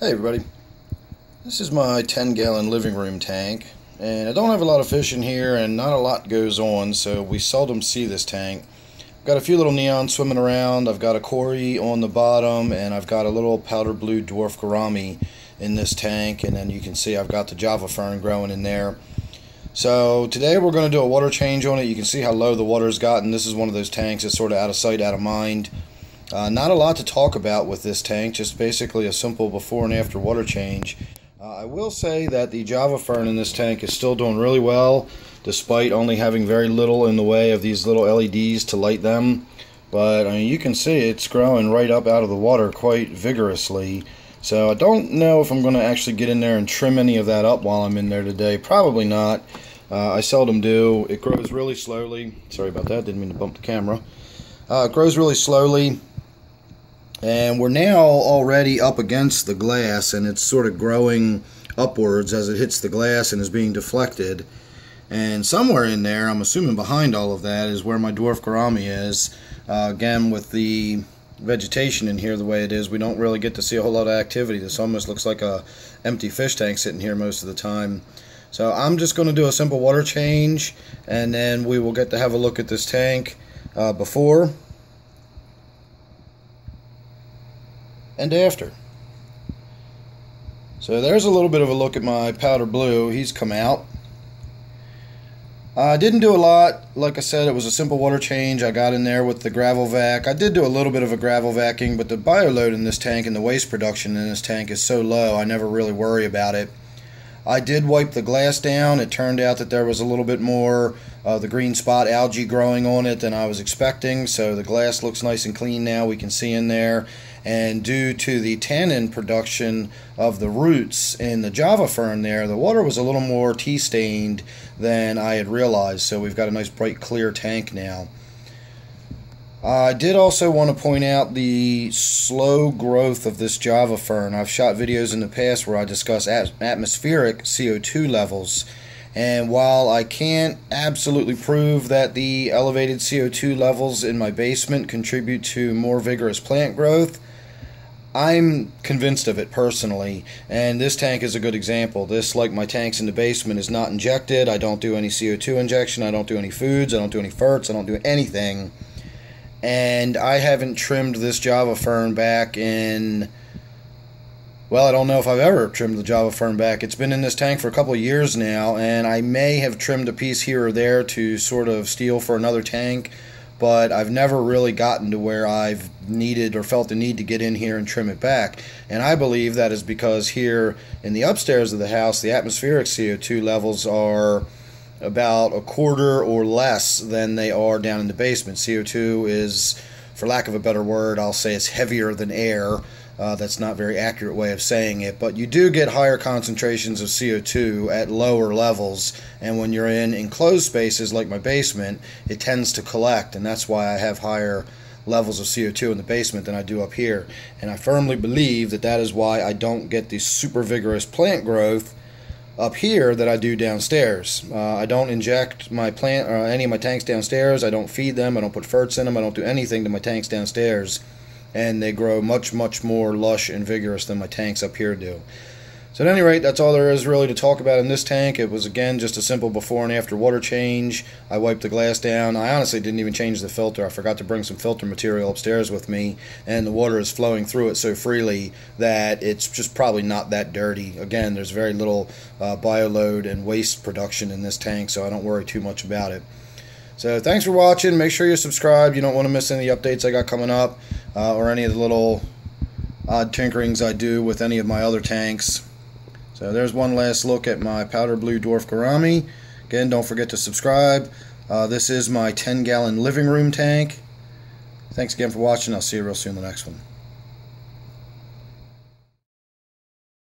Hey everybody, this is my 10-gallon living room tank, and I don't have a lot of fish in here and not a lot goes on, so we seldom see this tank. I've got a few little neons swimming around, I've got a cory on the bottom, and I've got a little powder blue dwarf gourami in this tank, and then you can see I've got the java fern growing in there. So today we're going to do a water change on it. You can see how low the water's gotten. This is one of those tanks that's sort of out of sight, out of mind. Not a lot to talk about with this tank, just basically a simple before and after water change. I will say that the java fern in this tank is still doing really well, despite only having very little in the way of these little LEDs to light them. But I mean, you can see it's growing right up out of the water quite vigorously. So I don't know if I'm going to actually get in there and trim any of that up while I'm in there today. Probably not. I seldom do. It grows really slowly. Sorry about that, didn't mean to bump the camera. It grows really slowly. And we're now already up against the glass, and it's sort of growing upwards as it hits the glass and is being deflected. And somewhere in there, I'm assuming behind all of that, is where my dwarf gourami is. Again, with the vegetation in here the way it is, we don't really get to see a whole lot of activity. This almost looks like a empty fish tank sitting here most of the time. So I'm just going to do a simple water change, and then we will get to have a look at this tank before and after. So there's a little bit of a look at my powder blue. He's come out. I didn't do a lot. Like I said, it was a simple water change. I got in there with the gravel vac. I did do a little bit of a gravel vacuuming, but the bioload in this tank and the waste production in this tank is so low, I never really worry about it. I did wipe the glass down. It turned out that there was a little bit more the green spot algae growing on it than I was expecting, so the glass looks nice and clean now. We can see in there. And due to the tannin production of the roots in the java fern there, the water was a little more tea stained than I had realized, so we've got a nice bright clear tank now. I did also want to point out the slow growth of this java fern. I've shot videos in the past where I discuss atmospheric CO2 levels, and while I can't absolutely prove that the elevated CO2 levels in my basement contribute to more vigorous plant growth, I'm convinced of it personally, and this tank is a good example. This, like my tanks in the basement, is not injected. I don't do any CO2 injection, I don't do any foods, I don't do any ferts, I don't do anything. And I haven't trimmed this java fern back in, well, I don't know if I've ever trimmed the java fern back. It's been in this tank for a couple of years now, and I may have trimmed a piece here or there to sort of steal for another tank, but I've never really gotten to where I've needed or felt the need to get in here and trim it back. And I believe that is because here in the upstairs of the house, the atmospheric CO2 levels are about a quarter or less than they are down in the basement. CO2 is, for lack of a better word, I'll say it's heavier than air. That's not a very accurate way of saying it, but you do get higher concentrations of CO2 at lower levels, and when you're in enclosed spaces like my basement, it tends to collect, and that's why I have higher levels of CO2 in the basement than I do up here. And I firmly believe that that is why I don't get the super vigorous plant growth up here that I do downstairs. I don't inject my plant or any of my tanks downstairs. I don't feed them. I don't put ferts in them. I don't do anything to my tanks downstairs, and they grow much more lush and vigorous than my tanks up here do. So at any rate, that's all there is really to talk about in this tank. It was, again, just a simple before and after water change. I wiped the glass down. I honestly didn't even change the filter. I forgot to bring some filter material upstairs with me, and the water is flowing through it so freely that it's just probably not that dirty. Again, there's very little bioload and waste production in this tank, so I don't worry too much about it. So thanks for watching. Make sure you're subscribed. You don't want to miss any updates I got coming up, or any of the little odd tinkerings I do with any of my other tanks. So there's one last look at my powder blue dwarf gourami. Again, don't forget to subscribe. This is my 10-gallon living room tank. Thanks again for watching. I'll see you real soon in the next one.